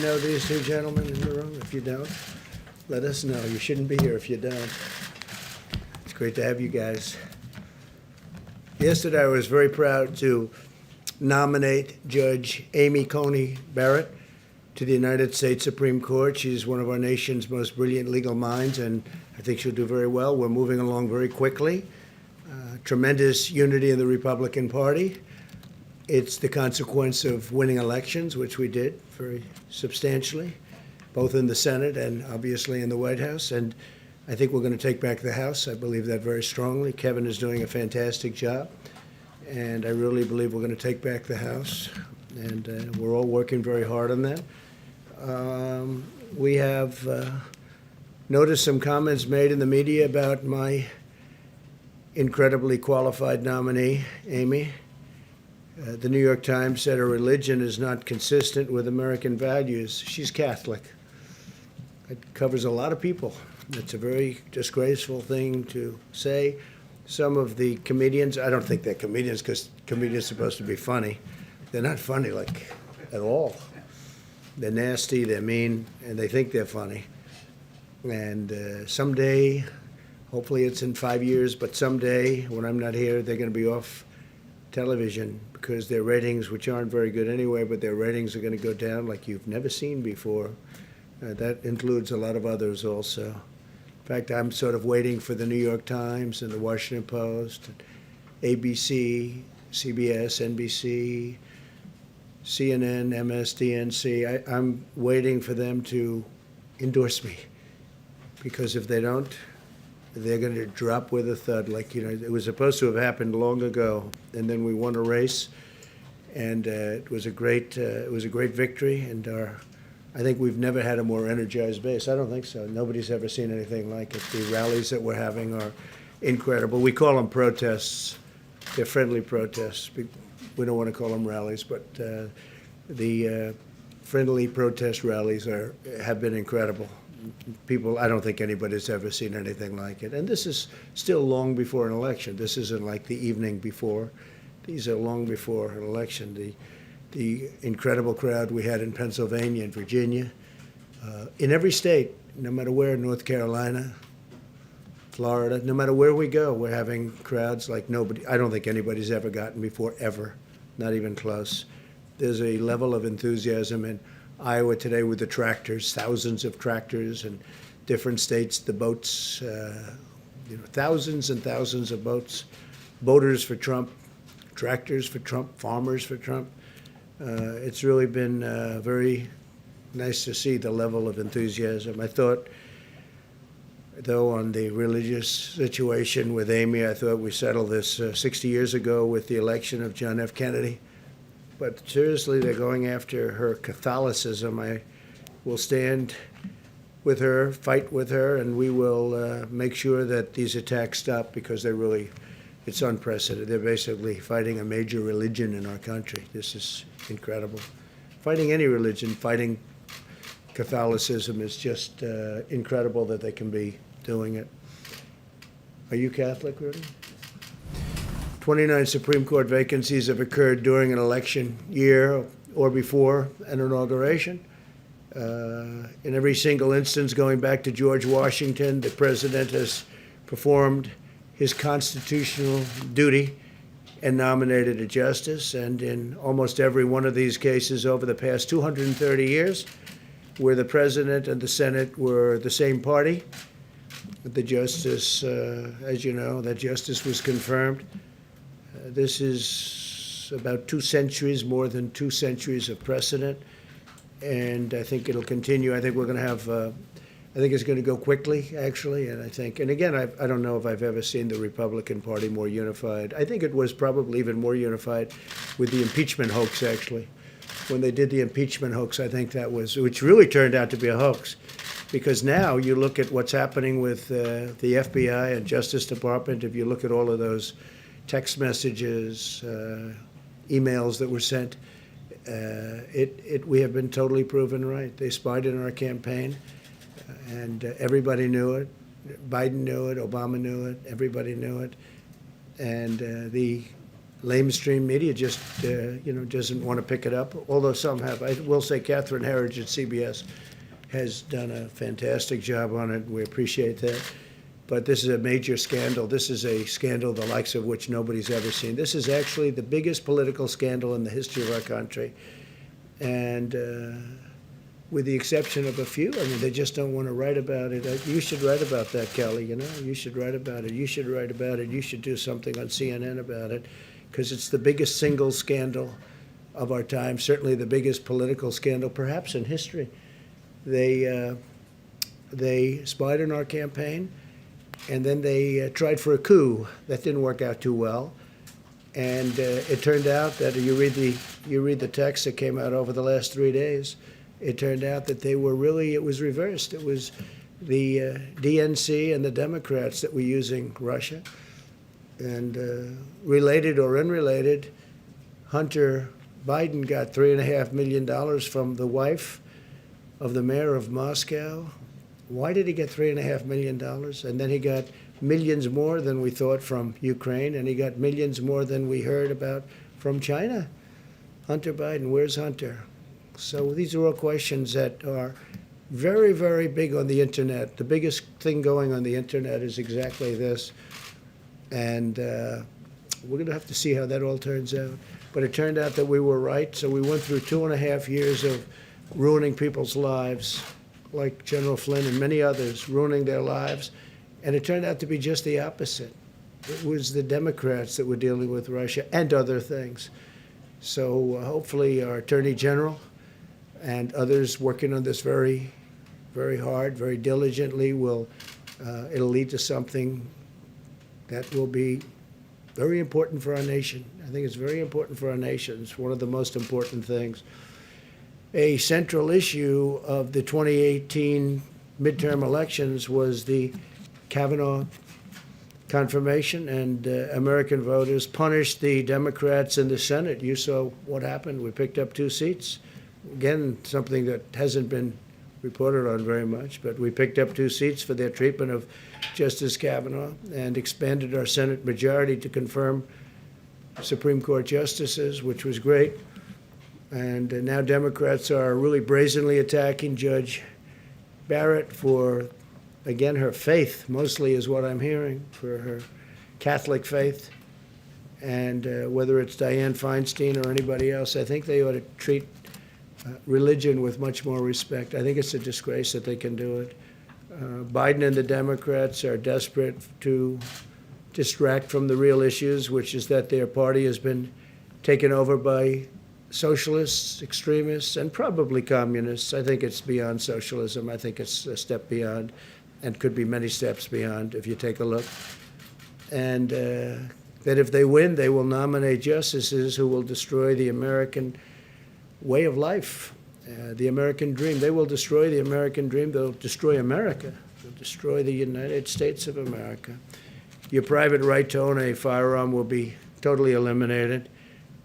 Know these two gentlemen in the room? If you don't, let us know. You shouldn't be here if you don't. It's great to have you guys. Yesterday, I was very proud to nominate Judge Amy Coney Barrett to the United States Supreme Court. She's one of our nation's most brilliant legal minds, and I think she'll do very well. We're moving along very quickly. Tremendous unity in the Republican Party. It's the consequence of winning elections, which we did very substantially, both in the Senate and obviously in the White House. And I think we're going to take back the House. I believe that very strongly. Kevin is doing a fantastic job. And I really believe we're going to take back the House. And we're all working very hard on that. We have noticed some comments made in the media about my incredibly qualified nominee, Amy. The New York Times said her religion is not consistent with American values. She's Catholic. It covers a lot of people. It's a very disgraceful thing to say. Some of the comedians, I don't think they're comedians because comedians are supposed to be funny. They're not funny, like, at all. They're nasty, they're mean, and they think they're funny. And someday, hopefully it's in 5 years, but someday when I'm not here, they're going to be off television because their ratings, which aren't very good anyway, but their ratings are going to go down like you've never seen before. That includes a lot of others also. In fact, I'm sort of waiting for the New York Times and the Washington Post, ABC, CBS, NBC, CNN, MSDNC. I'm waiting for them to endorse me because if they don't, they're going to drop with a thud. Like, you know, it was supposed to have happened long ago, and then we won a race, and it was a great victory. And I think we've never had a more energized base. I don't think so. Nobody's ever seen anything like it. The rallies that we're having are incredible. We call them protests. They're friendly protests. We don't want to call them rallies, but the friendly protest rallies have been incredible. People, I don't think anybody's ever seen anything like it. And this is still long before an election. This isn't like the evening before. These are long before an election. The incredible crowd we had in Pennsylvania and Virginia, in every state, no matter where, North Carolina, Florida, no matter where we go, we're having crowds like nobody. I don't think anybody's ever gotten before, ever, not even close. There's a level of enthusiasm in Iowa today with the tractors, thousands of tractors in different states, the boats, thousands and thousands of boats, boaters for Trump, tractors for Trump, farmers for Trump. It's really been very nice to see the level of enthusiasm. I thought, though, on the religious situation with Amy, I thought we settled this 60 years ago with the election of John F. Kennedy. But seriously, they're going after her Catholicism. I will stand with her, fight with her, and we will make sure that these attacks stop because it's unprecedented. They're basically fighting a major religion in our country. This is incredible. Fighting any religion, fighting Catholicism is just incredible that they can be doing it. Are you Catholic, Rudy? 29 Supreme Court vacancies have occurred during an election year or before an inauguration. In every single instance, going back to George Washington, the president has performed his constitutional duty and nominated a justice. And in almost every one of these cases over the past 230 years, where the president and the Senate were the same party, the justice, as you know, that justice was confirmed. This is about 2 centuries, more than 2 centuries of precedent, and I think it'll continue. I think we're going to have, I think it's going to go quickly, actually, and again, I don't know if I've ever seen the Republican Party more unified. I think it was probably even more unified with the impeachment hoax, actually. When they did the impeachment hoax, I think that was, which really turned out to be a hoax, because now you look at what's happening with the FBI and Justice Department, if you look at all of those text messages, emails that were sent, we have been totally proven right. They spied in our campaign, and everybody knew it. Biden knew it, Obama knew it, everybody knew it. And the Lamestream media just, doesn't want to pick it up, although some have. I will say Catherine Herridge at CBS has done a fantastic job on it. We appreciate that. But this is a major scandal. This is a scandal the likes of which nobody's ever seen. This is actually the biggest political scandal in the history of our country. And with the exception of a few, I mean, they just don't want to write about it. You should write about that, Kelly, You should write about it. You should write about it. You should do something on CNN about it, because it's the biggest single scandal of our time, certainly the biggest political scandal, perhaps in history. They spied on our campaign. And then they tried for a coup. That didn't work out too well. And it turned out that you read the text that came out over the last 3 days. It turned out that it was reversed. It was the DNC and the Democrats that were using Russia. And related or unrelated, Hunter Biden got $3.5 million from the wife of the mayor of Moscow. Why did he get $3.5 million? And then he got millions more than we thought from Ukraine, and he got millions more than we heard about from China. Hunter Biden, where's Hunter? So these are all questions that are very, very big on the internet. The biggest thing going on the internet is exactly this. And we're going to have to see how that all turns out. But it turned out that we were right. So we went through 2.5 years of ruining people's lives, like General Flynn and many others, ruining their lives. And it turned out to be just the opposite. It was the Democrats that were dealing with Russia and other things. So hopefully our Attorney General and others working on this very, very hard, very diligently it'll lead to something that will be very important for our nation. I think it's very important for our nation. It's one of the most important things. A central issue of the 2018 midterm elections was the Kavanaugh confirmation, and American voters punished the Democrats in the Senate. You saw what happened. We picked up 2 seats. Again, something that hasn't been reported on very much, but we picked up 2 seats for their treatment of Justice Kavanaugh and expanded our Senate majority to confirm Supreme Court justices, which was great. And now Democrats are really brazenly attacking Judge Barrett for, again, her faith, mostly is what I'm hearing, for her Catholic faith. And whether it's Dianne Feinstein or anybody else, I think they ought to treat religion with much more respect. I think it's a disgrace that they can do it. Biden and the Democrats are desperate to distract from the real issues, which is that their party has been taken over by socialists, extremists, and probably communists. I think it's beyond socialism. I think it's a step beyond, and could be many steps beyond if you take a look. And that if they win, they will nominate justices who will destroy the American way of life, the American dream. They will destroy the American dream. They'll destroy America. They'll destroy the United States of America. Your private right to own a firearm will be totally eliminated.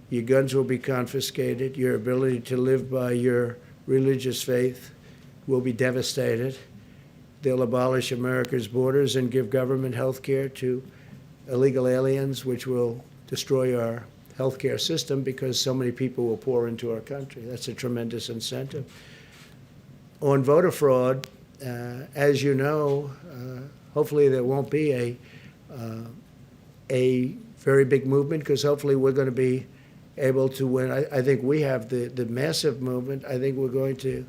Your guns will be confiscated. Your ability to live by your religious faith will be devastated. They'll abolish America's borders and give government health care to illegal aliens, which will destroy our healthcare system because so many people will pour into our country. That's a tremendous incentive. On voter fraud, as you know, hopefully there won't be a very big movement, because hopefully we're going to be able to win. I think we have the massive movement. I think we're going to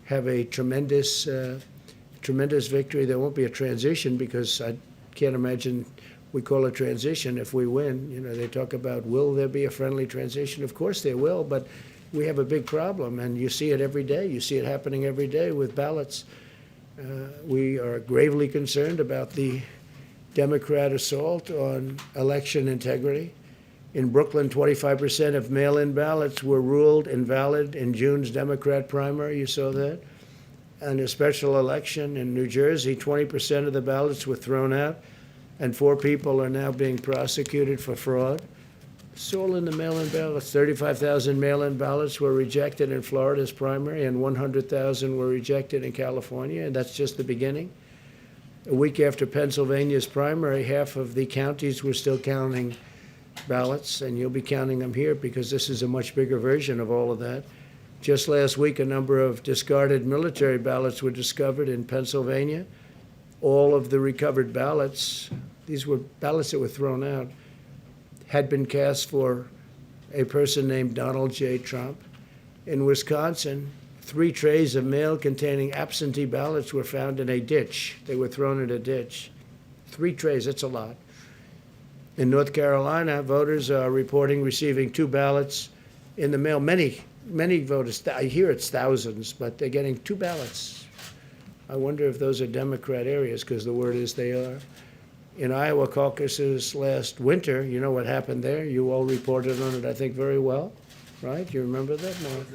have a tremendous victory. There won't be a transition, because I can't imagine we call a transition if we win. You know, they talk about, will there be a friendly transition? Of course there will, but we have a big problem, and you see it every day. You see it happening every day with ballots. We are gravely concerned about the Democrat assault on election integrity. In Brooklyn, 25% of mail-in ballots were ruled invalid in June's Democrat primary. You saw that. And a special election in New Jersey, 20% of the ballots were thrown out, and 4 people are now being prosecuted for fraud. It's all in the mail-in ballots. 35,000 mail-in ballots were rejected in Florida's primary, and 100,000 were rejected in California, and that's just the beginning. A week after Pennsylvania's primary, half of the counties were still counting ballots, and you'll be counting them here because this is a much bigger version of all of that. Just last week, a number of discarded military ballots were discovered in Pennsylvania. All of the recovered ballots, these were ballots that were thrown out, had been cast for a person named Donald J. Trump. In Wisconsin, 3 trays of mail containing absentee ballots were found in a ditch. They were thrown in a ditch. 3 trays, that's a lot. In North Carolina, voters are reporting receiving 2 ballots in the mail. Many voters, I hear it's thousands, but they're getting 2 ballots. I wonder if those are Democrat areas, because the word is they are. In Iowa caucuses last winter, you know what happened there? You all reported on it, I think, very well, right? You remember that? No.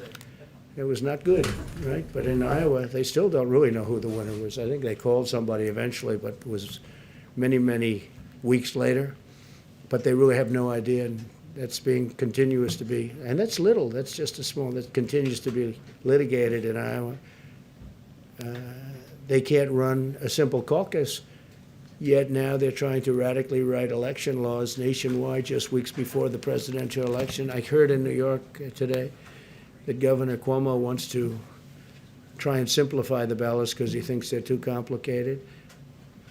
It was not good, right? But in Iowa, they still don't really know who the winner was. I think they called somebody eventually, but it was many, many weeks later. But they really have no idea, and that's being continuous to be, and that's little. That's just a small. That continues to be litigated in Iowa. They can't run a simple caucus, yet now they're trying to radically write election laws nationwide just weeks before the presidential election. I heard in New York today that Governor Cuomo wants to try and simplify the ballots because he thinks they're too complicated.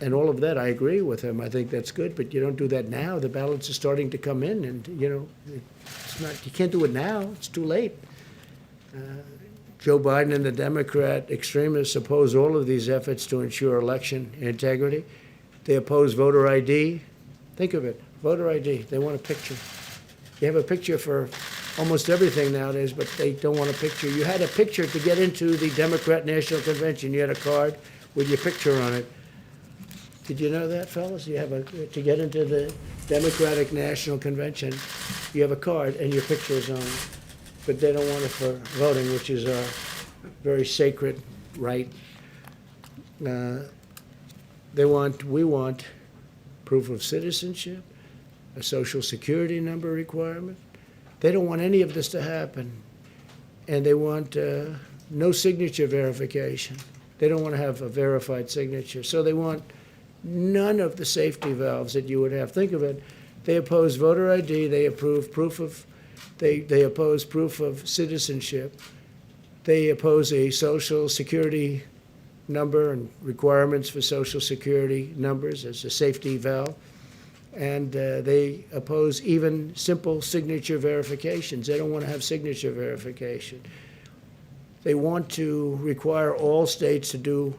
And all of that, I agree with him. I think that's good, but you don't do that now. The ballots are starting to come in, and it's not. You can't do it now. It's too late. Joe Biden and the Democrat extremists oppose all of these efforts to ensure election integrity. They oppose voter ID. Think of it, voter ID. They want a picture. You have a picture for almost everything nowadays, but they don't want a picture. You had a picture to get into the Democrat National Convention. You had a card with your picture on it. Did you know that, fellas? You have to get into the Democratic National Convention, you have a card and your picture is on it. But they don't want it for voting, which is a very sacred right. We want proof of citizenship, a social security number requirement. They don't want any of this to happen. And they want no signature verification. They don't want to have a verified signature. So they want none of the safety valves that you would have. Think of it. They oppose voter ID. They oppose proof of citizenship. They oppose a social security number and requirements for social security numbers as a safety valve. And they oppose even simple signature verifications. They don't want to have signature verification. They want to require all states to do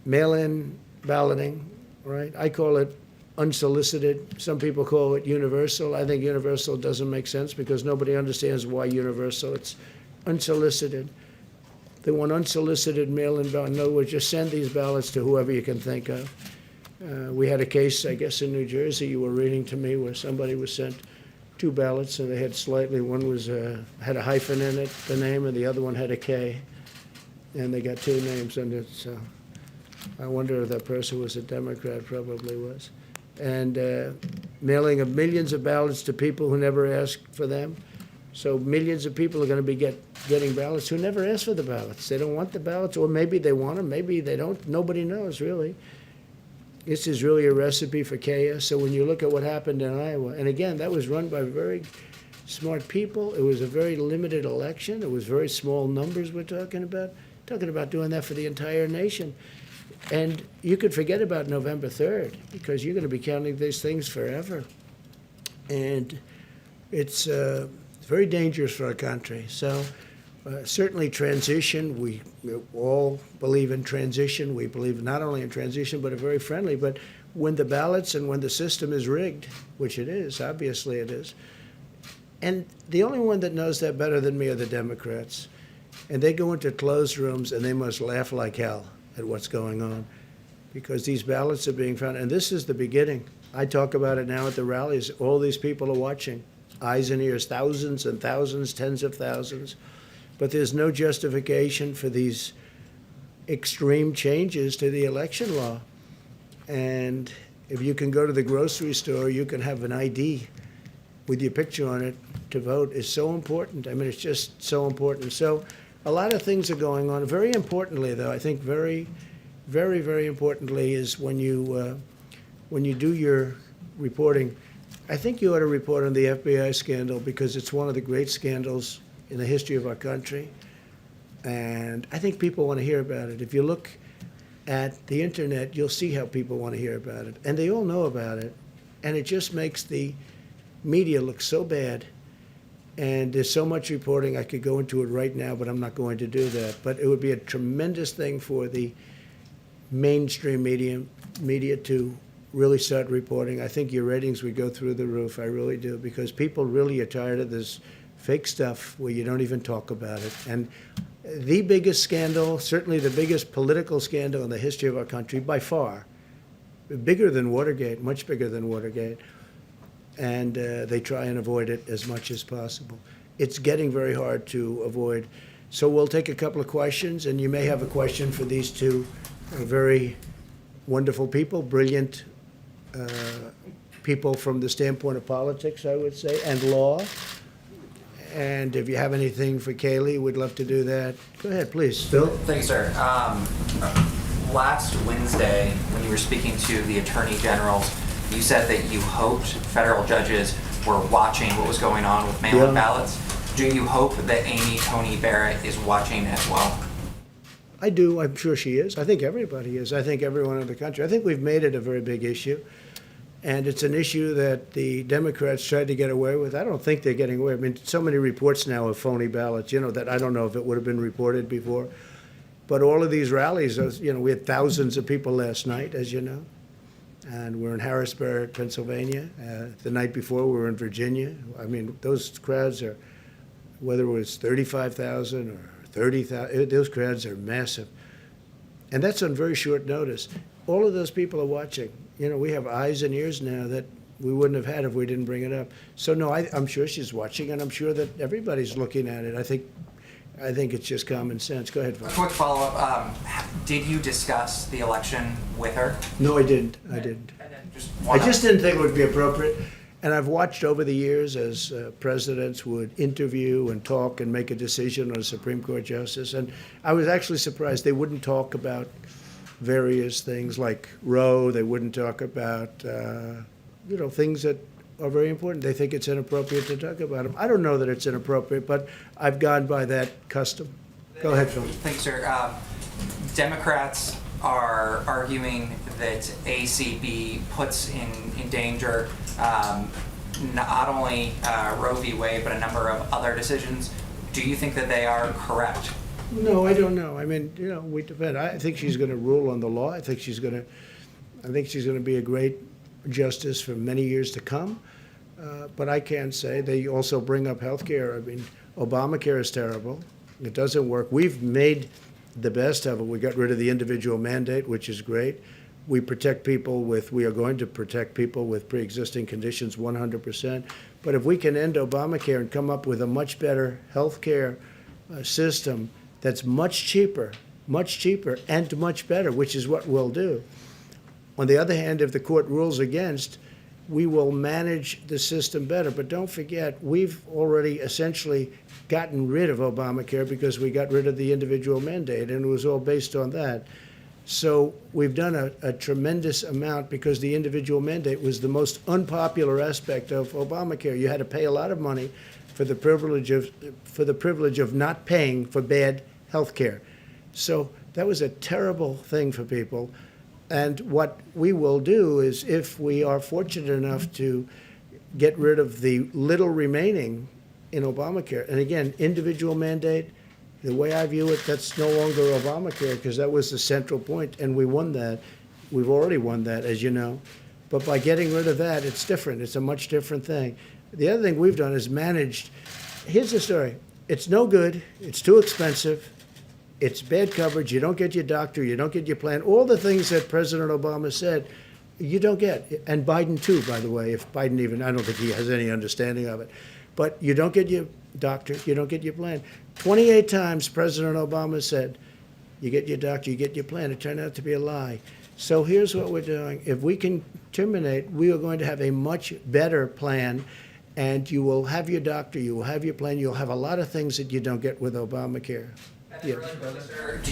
mail-in balloting, right? I call it unsolicited. Some people call it universal. I think universal doesn't make sense because nobody understands why universal. It's unsolicited. They want unsolicited mail-in ballot. In other words, just send these ballots to whoever you can think of. We had a case, I guess, in New Jersey you were reading to me where somebody was sent 2 ballots and they had one was had a hyphen in it, the name, and the other one had a K. And they got 2 names in it. So I wonder if that person was a Democrat, probably was. And mailing of millions of ballots to people who never asked for them. So millions of people are going to be getting ballots who never asked for the ballots. They don't want the ballots, or maybe they want them, maybe they don't. Nobody knows, really. This is really a recipe for chaos. So when you look at what happened in Iowa, and again, that was run by very smart people. It was a very limited election. It was very small numbers we're talking about doing that for the entire nation. And you could forget about November 3rd because you're going to be counting these things forever. And it's very dangerous for our country. So certainly transition, we all believe in transition. We believe not only in transition, but a very friendly. But when the ballots and when the system is rigged, which it is, obviously it is, and the only one that knows that better than me are the Democrats. And they go into closed rooms and they must laugh like hell at what's going on because these ballots are being found. And this is the beginning. I talk about it now at the rallies. All these people are watching, eyes and ears, thousands and thousands, tens of thousands. But there's no justification for these extreme changes to the election law. And if you can go to the grocery store, you can have an ID with your picture on it to vote is so important. I mean, it's just so important. So a lot of things are going on. Very importantly, though, I think very, very, very importantly is when you do your reporting, I think you ought to report on the FBI scandal because it's one of the great scandals in the history of our country. And I think people want to hear about it. If you look at the internet, you'll see how people want to hear about it. And they all know about it. And it just makes the media look so bad. And there's so much reporting, I could go into it right now, but I'm not going to do that. But it would be a tremendous thing for the mainstream media to really start reporting. I think your ratings would go through the roof. I really do, because people really are tired of this fake stuff where you don't even talk about it. And the biggest scandal, certainly the biggest political scandal in the history of our country, by far, bigger than Watergate, much bigger than Watergate, and they try and avoid it as much as possible. It's getting very hard to avoid. So we'll take a couple of questions, and you may have a question for these two very wonderful people, brilliant people from the standpoint of politics, I would say, and law. And if you have anything for Kayleigh, we'd love to do that. Go ahead, please. Bill? Thank you, sir. Last Wednesday, when you were speaking to the attorney generals, you said that you hoped federal judges were watching what was going on with mail-in ballots. Do you hope that Amy Coney Barrett is watching as well? I do. I'm sure she is. I think everybody is. I think everyone in the country. I think we've made it a very big issue. And it's an issue that the Democrats tried to get away with. I don't think they're getting away. I mean, so many reports now of phony ballots, that I don't know if it would have been reported before. But all of these rallies, we had thousands of people last night, as you know. And we're in Harrisburg, Pennsylvania. The night before, we were in Virginia. I mean, those crowds are, whether it was 35,000 or 30,000, those crowds are massive. And that's on very short notice. All of those people are watching. We have eyes and ears now that we wouldn't have had if we didn't bring it up. So no, I'm sure she's watching, and I'm sure that everybody's looking at it. I think it's just common sense. Go ahead, Vaughn. A quick follow-up. Did you discuss the election with her? No, I didn't. I just didn't think it would be appropriate. And I've watched over the years as presidents would interview and talk and make a decision on a Supreme Court justice. And I was actually surprised they wouldn't talk about various things like Roe. They wouldn't talk about, things that are very important. They think it's inappropriate to talk about them. I don't know that it's inappropriate, but I've gone by that custom. Go ahead, Phil. Thanks, sir. Democrats are arguing that ACB puts in danger not only Roe v. Wade, but a number of other decisions. Do you think that they are correct? No, I don't know. I mean, we depend. I think she's going to rule on the law. I think she's going to be a great justice for many years to come. But I can't say. They also bring up health care. I mean, Obamacare is terrible. It doesn't work. We've made the best of it. We got rid of the individual mandate, which is great. We are going to protect people with pre-existing conditions 100%. But if we can end Obamacare and come up with a much better health care system that's much cheaper, and much better, which is what we'll do. On the other hand, if the court rules against, we will manage the system better. But don't forget, we've already essentially gotten rid of Obamacare because we got rid of the individual mandate, and it was all based on that. So we've done a tremendous amount because the individual mandate was the most unpopular aspect of Obamacare. You had to pay a lot of money for the privilege of not paying for bad health care. So that was a terrible thing for people. And what we will do is, if we are fortunate enough to get rid of the little remaining in Obamacare, and again, individual mandate, the way I view it, that's no longer Obamacare because that was the central point, and we won that. We've already won that, as you know. But by getting rid of that, it's different. It's a much different thing. The other thing we've done is managed. Here's the story. It's no good. It's too expensive. It's bad coverage. You don't get your doctor. You don't get your plan. All the things that President Obama said, you don't get. And Biden, too, by the way. If Biden I don't think he has any understanding of it. But you don't get your doctor. You don't get your plan. 28 times President Obama said, you get your doctor, you get your plan. It turned out to be a lie. So here's what we're doing. If we can terminate, we are going to have a much better plan. And you will have your doctor, you will have your plan, you'll have a lot of things that you don't get with Obamacare. Yeah.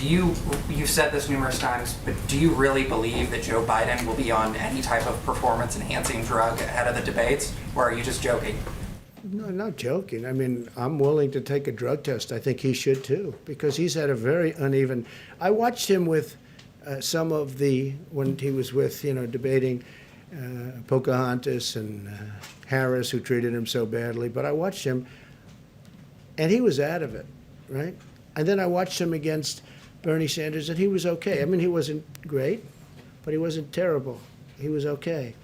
You've said this numerous times, but do you really believe that Joe Biden will be on any type of performance-enhancing drug ahead of the debates? or are you just joking? No, not joking. I mean, I'm willing to take a drug test. I think he should too, because he's had a very uneven. I watched him with some of when he was with, debating Pocahontas and Harris, who treated him so badly. But I watched him, and he was out of it, right? And then I watched him against Bernie Sanders, and he was okay. I mean, he wasn't great, but he wasn't terrible. He was okay.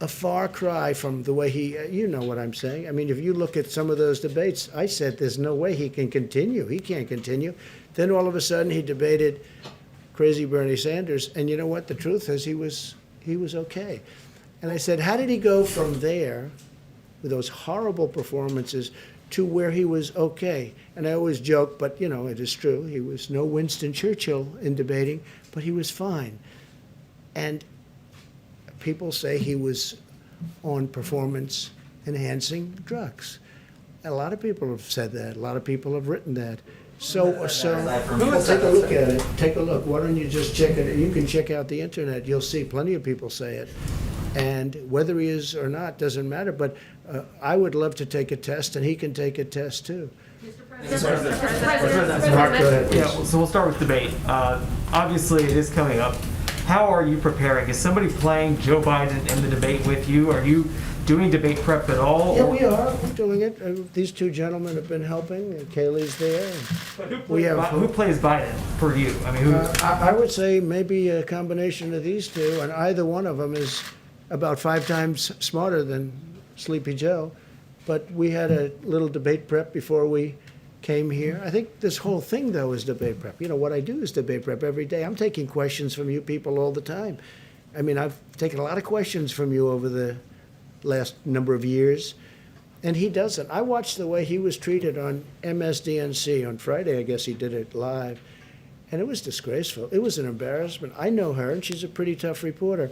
A far cry from the way you know what I'm saying. I mean, if you look at some of those debates, I said there's no way he can continue. He can't continue. Then all of a sudden he debated crazy Bernie Sanders, and you know what? The truth is he was okay. And I said, how did he go from there with those horrible performances to where he was okay? And I always joke, but it is true. He was no Winston Churchill in debating, but he was fine. And people say he was on performance-enhancing drugs. A lot of people have said that. A lot of people have written that. So take a look at it. Take a look. Why don't you just check it? You can check out the internet. You'll see plenty of people say it. And whether he is or not doesn't matter. But I would love to take a test, and he can take a test too. Mark, go ahead, please. Yeah, so we'll start with debate. Obviously, it is coming up. How are you preparing? Is somebody playing Joe Biden in the debate with you? Are you doing debate prep at all? Yeah, we are. We're doing it. These two gentlemen have been helping. Kaylee's there. Who plays Biden for you? I mean, who? I would say maybe a combination of these two, and either one of them is about 5 times smarter than Sleepy Joe. But we had a little debate prep before we came here. I think this whole thing, though, is debate prep. What I do is debate prep every day. I'm taking questions from you people all the time. I mean, I've taken a lot of questions from you over the last number of years, and he doesn't. I watched the way he was treated on MSDNC on Friday. I guess he did it live, and it was disgraceful. It was an embarrassment. I know her, and she's a pretty tough reporter.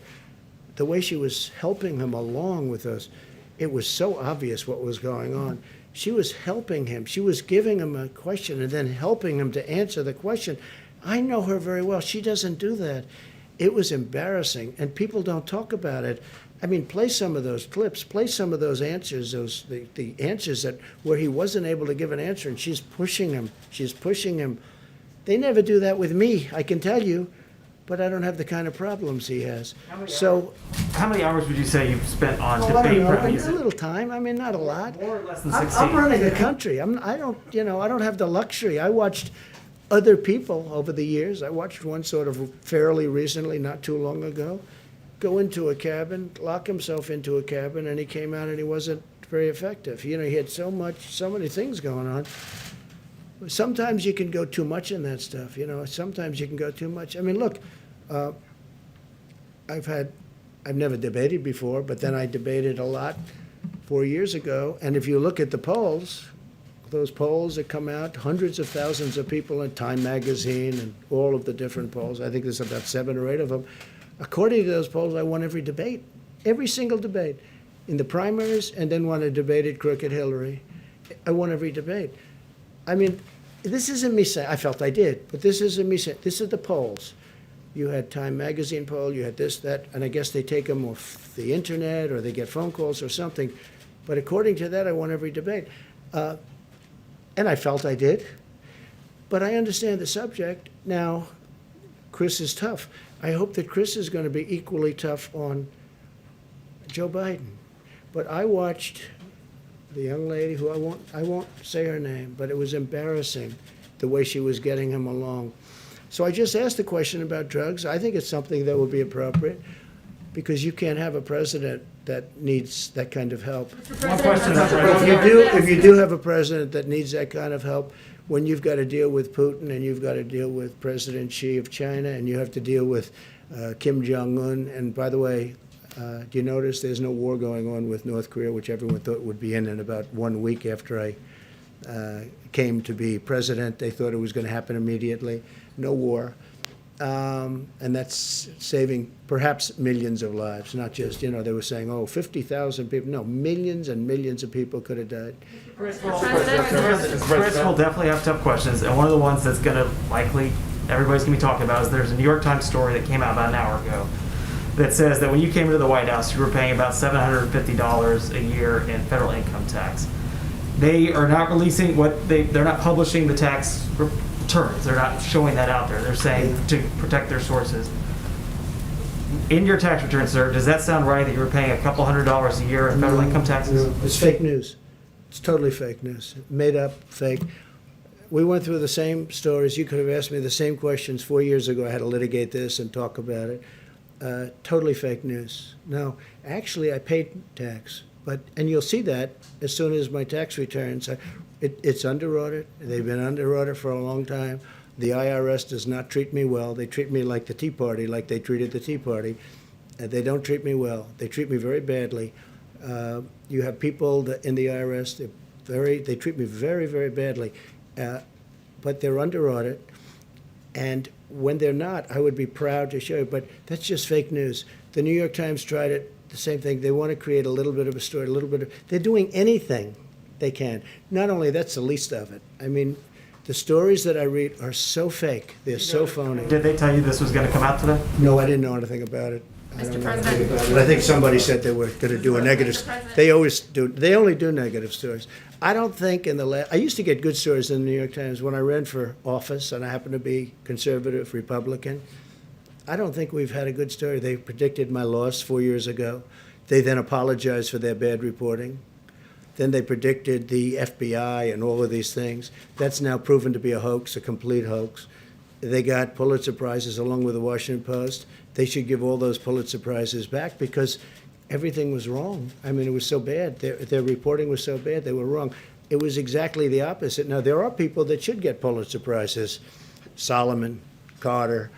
The way she was helping him along with us, it was so obvious what was going on. She was helping him. She was giving him a question and then helping him to answer the question. I know her very well. She doesn't do that. It was embarrassing, and people don't talk about it. I mean, play some of those clips, play some of those answers, the answers where he wasn't able to give an answer, and she's pushing him. She's pushing him. They never do that with me, I can tell you, but I don't have the kind of problems he has. How many hours would you say you've spent on I debate don't know, prep? a little time. I mean, not a lot. More or less than I'm 16. running a country. I don't have the luxury. I watched other people over the years. I watched one sort of fairly recently, not too long ago, go into a cabin, lock himself into a cabin, and he came out and he wasn't very effective. He had so many things going on. Sometimes you can go too much in that stuff. Sometimes you can go too much. I mean, look, I've never debated before, but then I debated a lot 4 years ago. And if you look at the polls, those polls that come out, hundreds of thousands of people in Time Magazine and all of the different polls, I think there's about 7 or 8 of them. According to those polls, I won every debate, every single debate. In the primaries, and then when I debated Crooked Hillary, I won every debate. I mean, this isn't me saying, I felt I did, but this isn't me saying, this is the polls. You had Time Magazine poll, you had this, that, and I guess they take them off the internet or they get phone calls or something. But according to that, I won every debate. And I felt I did. But I understand the subject. Now, Chris is tough. I hope that Chris is going to be equally tough on Joe Biden. But I watched the young lady who I won't say her name, but it was embarrassing the way she was getting him along. So I just asked the question about drugs. I think it's something that would be appropriate because you can't have a president that needs that kind of help. One question. If you do have a president that needs that kind of help, when you've got to deal with Putin and you've got to deal with President Xi of China and you have to deal with Kim Jong-un, and by the way, do you notice there's no war going on with North Korea, which everyone thought would be in about 1 week after I came to be president. They thought it was going to happen immediately. No war. And that's saving perhaps millions of lives, not just, they were saying, 50,000 people. No, millions and millions of people could have died. Chris will definitely have tough questions, and one of the ones that's going to likely, everybody's going to be talking about is there's a New York Times story that came out about an hour ago that says that when you came into the White House, you were paying about $750 a year in federal income tax. They are not releasing they're not publishing the tax returns. They're not showing that out there. They're saying to protect their sources. In your tax return, sir, does that sound right that you were paying a couple $100s a year in federal income taxes? No, it's fake news. It's totally fake news. Made up, fake. We went through the same stories. You could have asked me the same questions 4 years ago. I had to litigate this and talk about it. Totally fake news. No, actually, I paid tax. And you'll see that as soon as my tax returns. It's under audit. They've been under audit for a long time. The IRS does not treat me well. They treat me like the Tea Party, like they treated the Tea Party. They don't treat me well. They treat me very badly. You have people in the IRS, they treat me very, very badly. But they're under audit. And when they're not, I would be proud to show you. But that's just fake news. The New York Times tried it, the same thing. They want to create a little bit of a story, they're doing anything they can. Not only that's the least of it. I mean, the stories that I read are so fake. They're so phony. Did they tell you this was going to come out today? No, I didn't know anything about it. I don't Mr. know anything President. about it. I think somebody said they were going to do a negative. Mr. President. They always do. They only do negative stories. I don't think I used to get good stories in the New York Times when I ran for office, and I happened to be conservative Republican. I don't think we've had a good story. They predicted my loss 4 years ago. They then apologized for their bad reporting. Then they predicted the FBI and all of these things. That's now proven to be a hoax, a complete hoax. They got Pulitzer Prizes along with the Washington Post. They should give all those Pulitzer Prizes back because everything was wrong. I mean, it was so bad. Their reporting was so bad, they were wrong. It was exactly the opposite. Now, there are people that should get Pulitzer Prizes. Solomon, Carter.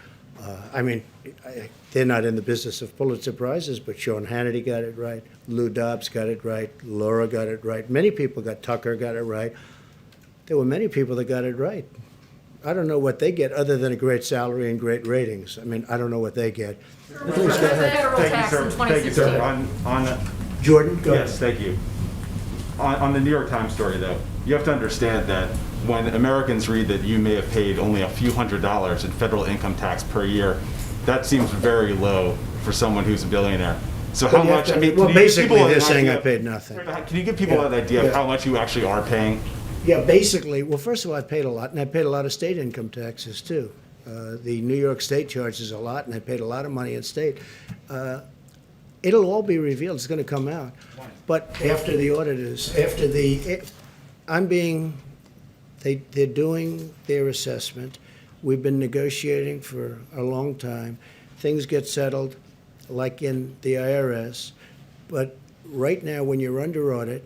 They're not in the business of Pulitzer Prizes, but Sean Hannity got it right. Lou Dobbs got it right. Laura got it right. Many people Tucker got it right. There were many people that got it right. I don't know what they get other than a great salary and great ratings. I mean, I don't know what they get. Please go ahead. Federal tax in Thank you, sir. 2016. Jordan, go ahead. Yes, thank you. On the New York Times story, though, you have to understand that when Americans read that you may have paid only a few $100s in federal income tax per year, that seems very low for someone who's a billionaire. So how much? I mean, Well, can you give basically, people they're an saying I idea- paid nothing. Can you give people Yeah. an idea Yeah. of how much you actually are paying? Yeah, basically, well, first of all, I paid a lot, and I paid a lot of state income taxes, too. The New York State charges a lot, and I paid a lot of money in state. It'll all be revealed. It's going to come out. But after the auditors, they're doing their assessment. We've been negotiating for a long time. Things get settled, like in the IRS. But right now, when you're under audit,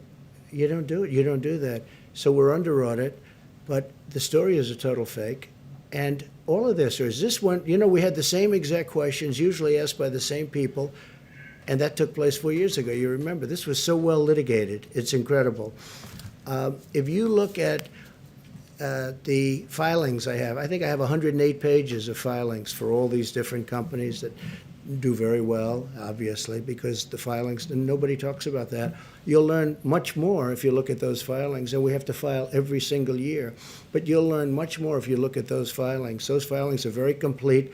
you don't do it. You don't do that. So we're under audit, but the story is a total fake. And all of this is this one, we had the same exact questions, usually asked by the same people, and that took place 4 years ago. You remember, this was so well litigated. It's incredible. If you look at the filings I think I have 108 pages of filings for all these different companies that do very well, obviously, because the filings, and nobody talks about that. You'll learn much more if you look at those filings, and we have to file every single year. But you'll learn much more if you look at those filings. Those filings are very complete.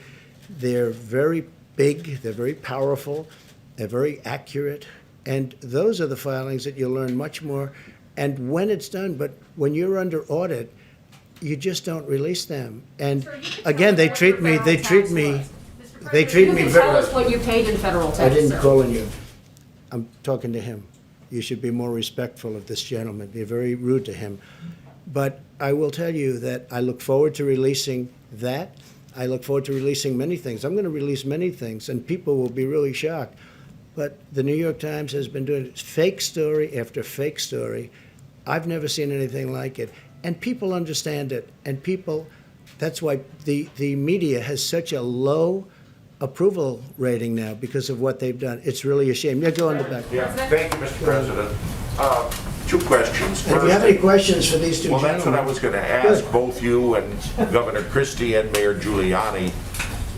They're very big. They're very powerful. They're very accurate. And those are the filings that you'll learn much more. And when it's done, but when you're under audit, you just don't release them. And Sir, you can again, tell they us treat what me, your they federal treat tax me, was. Mr. they President, treat you me can very. tell us what you paid in federal tax, I didn't sir. call on you. I'm talking to him. You should be more respectful of this gentleman. You're very rude to him. But I will tell you that I look forward to releasing that. I look forward to releasing many things. I'm going to release many things, and people will be really shocked. But the New York Times has been doing fake story after fake story. I've never seen anything like it. And people understand it. And that's why the media has such a low approval rating now because of what they've done. It's really a shame. Yeah, go on the back. Yeah, thank you, Mr. President. 2 questions. And if you have any questions for these two Well, gentlemen. that's what I was going to ask, Good. both you and Governor Christie and Mayor Giuliani.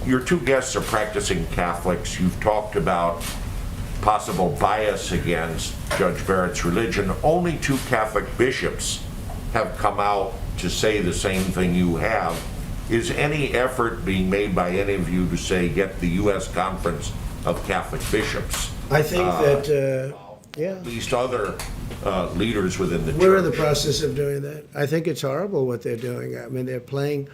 Your 2 guests are practicing Catholics. You've talked about possible bias against Judge Barrett's religion. Only 2 Catholic bishops have come out to say the same thing you have. Is any effort being made by any of you to say, get the U.S. Conference of Catholic bishops, I think that, yeah. at least other leaders within the church. We're in the process of doing that. I think it's horrible what they're doing. I mean, they're playing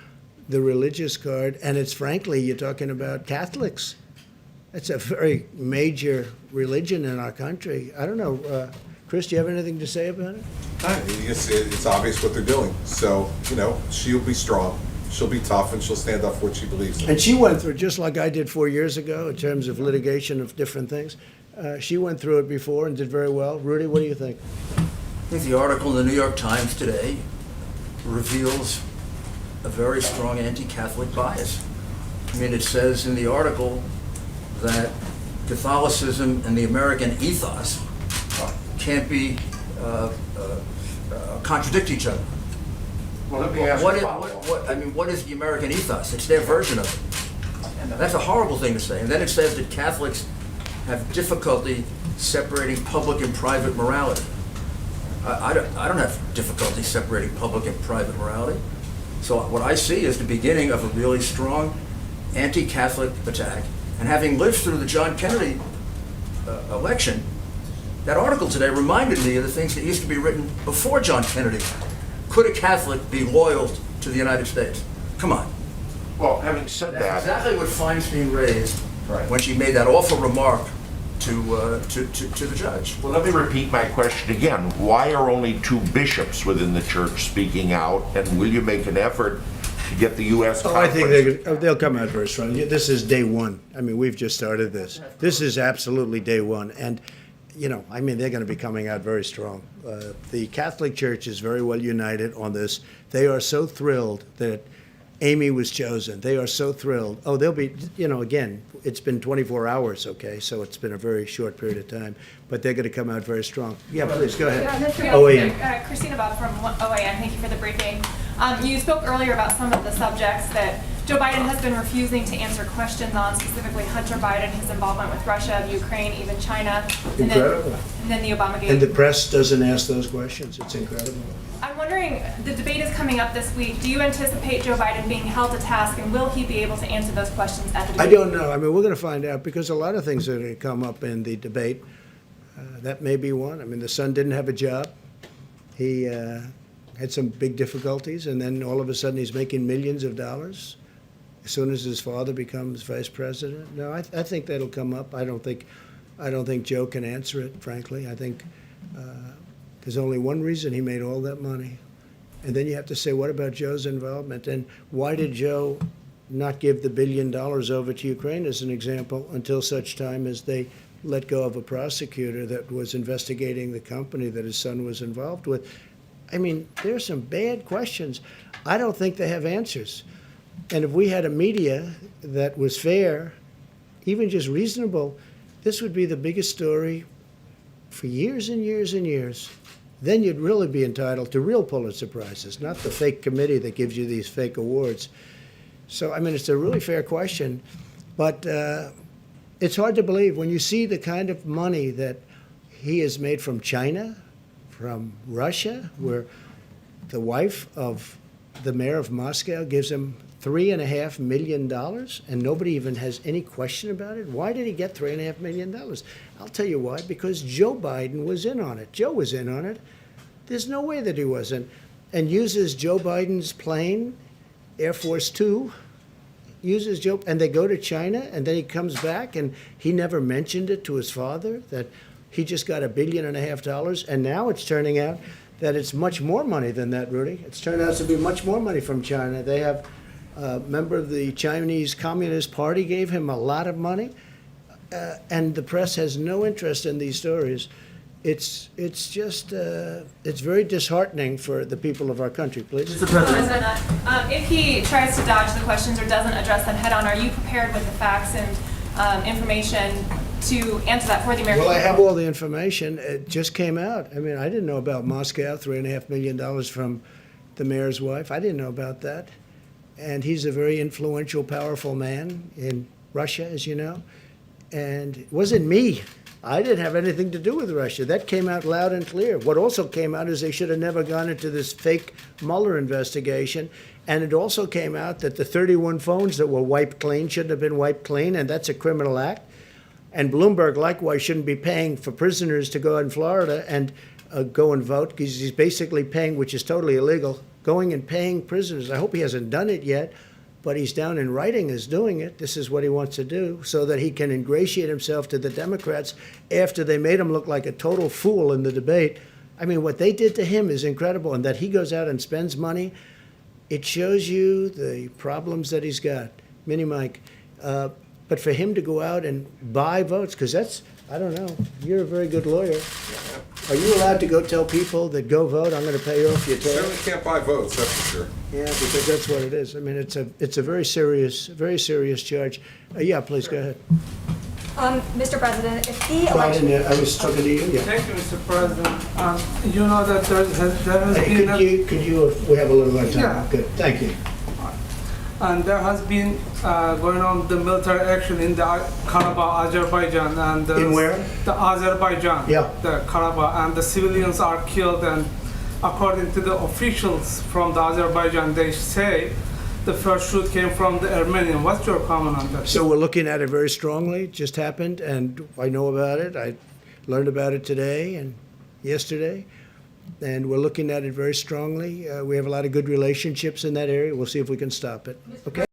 the religious card, and it's frankly, you're talking about Catholics. It's a very major religion in our country. I don't know, Chris, do you have anything to say about it? It's obvious what they're doing. So, she'll be strong, she'll be tough, and she'll stand up for what she believes in. And she went through, just like I did 4 years ago in terms of litigation of different things. She went through it before and did very well. Rudy, what do you think? I think the article in the New York Times today reveals a very strong anti-Catholic bias. I mean, it says in the article that Catholicism and the American ethos can't be contradict each other. Well, let me ask What a is, follow-up. what is the American ethos? It's their version of it. That's a horrible thing to say. And then it says that Catholics have difficulty separating public and private morality. I don't have difficulty separating public and private morality. So what I see is the beginning of a really strong anti-Catholic attack. And having lived through the John Kennedy election, that article today reminded me of the things that used to be written before John Kennedy. Could a Catholic be loyal to the United States? Come on. Well, having said That's that, exactly what Feinstein raised Right. when she made that awful remark to the judge. well, let me repeat my question again. Why are only 2 bishops within the church speaking out, and will you make an effort to get the U.S. Oh, I think Conference? they'll come out very strong. This is day one. I mean, we've just started this. This is absolutely day one. And, I mean, they're going to be coming out very strong. The Catholic Church is very well united on this. They are so thrilled that Amy was chosen. They are so thrilled. Oh, they'll be, again, it's been 24 hours, okay? So it's been a very short period of time. But they're going to come out very strong. Yeah, please, go ahead. OAM. Christina Bob from OAM, thank you for the briefing. You spoke earlier about some of the subjects that Joe Biden has been refusing to answer questions on, specifically Hunter Biden, his involvement with Russia, Ukraine, even China. Incredible. And then the Obamagate. And the press doesn't ask those questions. It's incredible. I'm wondering, the debate is coming up this week. Do you anticipate Joe Biden being held to task, and will he be able to answer those questions at the debate? I don't know. I mean, we're going to find out because a lot of things are going to come up in the debate. That may be one. I mean, the son didn't have a job. He had some big difficulties, and then all of a sudden he's making millions of dollars as soon as his father becomes vice president. No, I think that'll come up. I don't think Joe can answer it, frankly. I think there's only one reason he made all that money. And then you have to say, what about Joe's involvement? And why did Joe not give the $1 billion over to Ukraine, as an example, until such time as they let go of a prosecutor that was investigating the company that his son was involved with? I mean, there's some bad questions. I don't think they have answers. And if we had a media that was fair, even just reasonable, this would be the biggest story for years and years and years. Then you'd really be entitled to real Pulitzer Prizes, not the fake committee that gives you these fake awards. So, I mean, it's a really fair question, but it's hard to believe when you see the kind of money that he has made from China, from Russia, where the wife of the mayor of Moscow gives him $3.5 million, and nobody even has any question about it. Why did he get $3.5 million? I'll tell you why, because Joe Biden was in on it. Joe was in on it. There's no way that he wasn't. And uses Joe Biden's plane, Air Force Two, uses Joe, and they go to China, and then he comes back, and he never mentioned it to his father, that he just got $1.5 billion, and now it's turning out that it's much more money than that, Rudy. It's turned out to be much more money from China. They have a member of the Chinese Communist Party gave him a lot of money, and the press has no interest in these stories. It's just, it's very disheartening for the people of our country, please. Mr. President. If he tries to dodge the questions or doesn't address them head on, are you prepared with the facts and information to answer that for the American Well, I people? have all the information. It just came out. I mean, I didn't know about Moscow, $3.5 million from the mayor's wife. I didn't know about that. And he's a very influential, powerful man in Russia, as you know. And it wasn't me. I didn't have anything to do with Russia. That came out loud and clear. What also came out is they should have never gone into this fake Mueller investigation. And it also came out that the 31 phones that were wiped clean shouldn't have been wiped clean, and that's a criminal act. And Bloomberg likewise shouldn't be paying for prisoners to go in Florida and go and vote, because he's basically paying, which is totally illegal, going and paying prisoners. I hope he hasn't done it yet, but he's down in writing as doing it. This is what he wants to do so that he can ingratiate himself to the Democrats after they made him look like a total fool in the debate. I mean, what they did to him is incredible, and that he goes out and spends money, it shows you the problems that he's got. Mini Mike. But for him to go out and buy votes, because that's, I don't know, you're a very good lawyer. Are you allowed to go tell people that go vote, I'm going to pay off your Certainly tab? can't buy votes, that's for sure. Yeah, because that's what it is. I mean, it's a very serious charge. Yeah, please, go ahead. Mr. President, if the I election, didn't- I was talking to you, yeah. Thank you, Mr. President. You know that there has Hey, been, could you, we have a little more time. Yeah. Good, thank you. and there has been going on the military action in the Karabakh, Azerbaijan, and In where? The Azerbaijan, Yeah. the Karabakh, and the civilians are killed. And according to the officials from the Azerbaijan, they say the first shoot came from the Armenian. What's your comment on that? So we're looking at it very strongly. It just happened, and I know about it. I learned about it today and yesterday, and we're looking at it very strongly. We have a lot of good relationships in that area. We'll see if we can stop it. Okay?